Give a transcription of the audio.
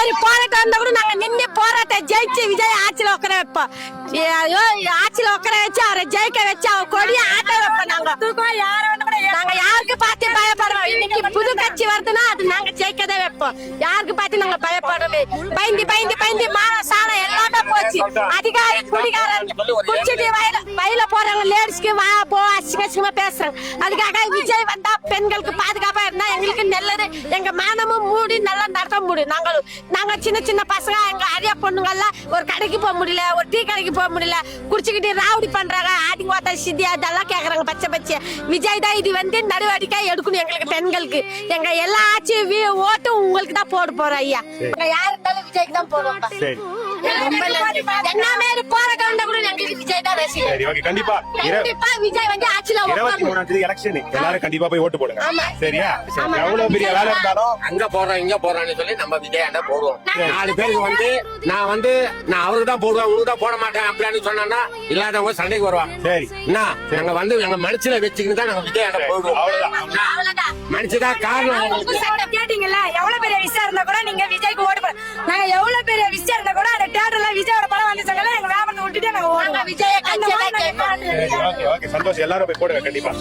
மாரி போராட்டம் வந்தா கூட நாங்க நின்று போராட்டம் ஜெயிச்சு விஜய் ஆட்சியில உட்கார வைப்போம். ஆட்சியில உட்கார வச்சு அவரை ஜெயிக்க வச்சு அவர் கொடியை ஆட்ட வைப்போம். நாங்க யாருக்கு பார்த்து பயப்படுவோம்? இன்னைக்கு புது கட்சி வருதுன்னா அது நாங்க ஜெயிக்கதே வைப்போம். யாருக்கு பார்த்து நாங்க பயப்படுறோமே? பயந்து பயந்து பயந்து மான சாணம் எல்லாமே போச்சு. அதிகாரி குடிகாரன் குடிச்சிட்டு வயல போறாங்க. லேடிஸ்க்கு வா போ அசிங்கமா பேசுறாங்க. அதுக்காக விஜய் வந்தா பெண்களுக்கு பாதுகாப்பா இருந்தா எங்களுக்கு நல்லது. எங்க மானமும் மூடி நல்லா நடத்த முடியும். நாங்க சின்ன சின்ன பசங்க எங்க அரியா பொண்ணுங்க எல்லாம் ஒரு கடைக்கு போக முடியல, ஒரு டீ கடைக்கு போக முடியல, குடிச்சுக்கிட்டு ராவடி பண்றாங்க. ஆடிங்க வாத்தா சித்தியா அதெல்லாம் கேக்குறாங்க. பச்சை பச்சை விஜய் தான் இது வந்து நடவடிக்கை எடுக்கணும் எங்களுக்கு பெண்களுக்கு. எங்க எல்லா ஆட்சி ஓட்டும் உங்களுக்கு தான் போட போறோம் ஐயா. யாரு இருந்தாலும் விஜய்க்கு தான் போடுவோம். என்ன மாரி போராட்டம் கூட எங்களுக்கு விஜய் தான் ரசிகர். கண்டிப்பா விஜய் வந்து ஆட்சியில 23ஆம் தேதி எலெக்ஷன் எல்லாரும் கண்டிப்பா போய் ஓட்டு போடுங்க. சரியா? எவ்வளவு பெரிய வேலை இருந்தாலும் அங்க போறோம் இங்க போறோம்னு சொல்லி நம்ம விஜயாண்ட போடுவோம். 4 பேருக்கு வந்து நான் அவருக்கு தான் போடுவேன் உங்களுக்கு தான் போட மாட்டேன் அப்படின்னு சொன்னா இல்லாதவங்க சண்டைக்கு வருவாங்க. சரி என்ன நாங்க வந்து எங்க மனசுல வச்சுக்கிட்டு தான் நாங்க விஜயாண்ட போடுவோம். அவ்வளவுதான். மனுஷதான் காரணம். கேட்டீங்கல்ல எவ்வளவு பெரிய விஷயம் இருந்தா கூட நீங்க விஜய்க்கு ஓட்டு போடுங்க. நாங்க எவ்வளவு பெரிய விஷயம் இருந்தா கூட அந்த தியேட்டர்ல விஜயோட படம் வந்து சொன்னால எங்க வியாபாரத்தை விட்டுட்டு நாங்க ஓடுவோம். விஜய் சந்தோஷம். எல்லாரும் போய் போடுங்க கண்டிப்பா.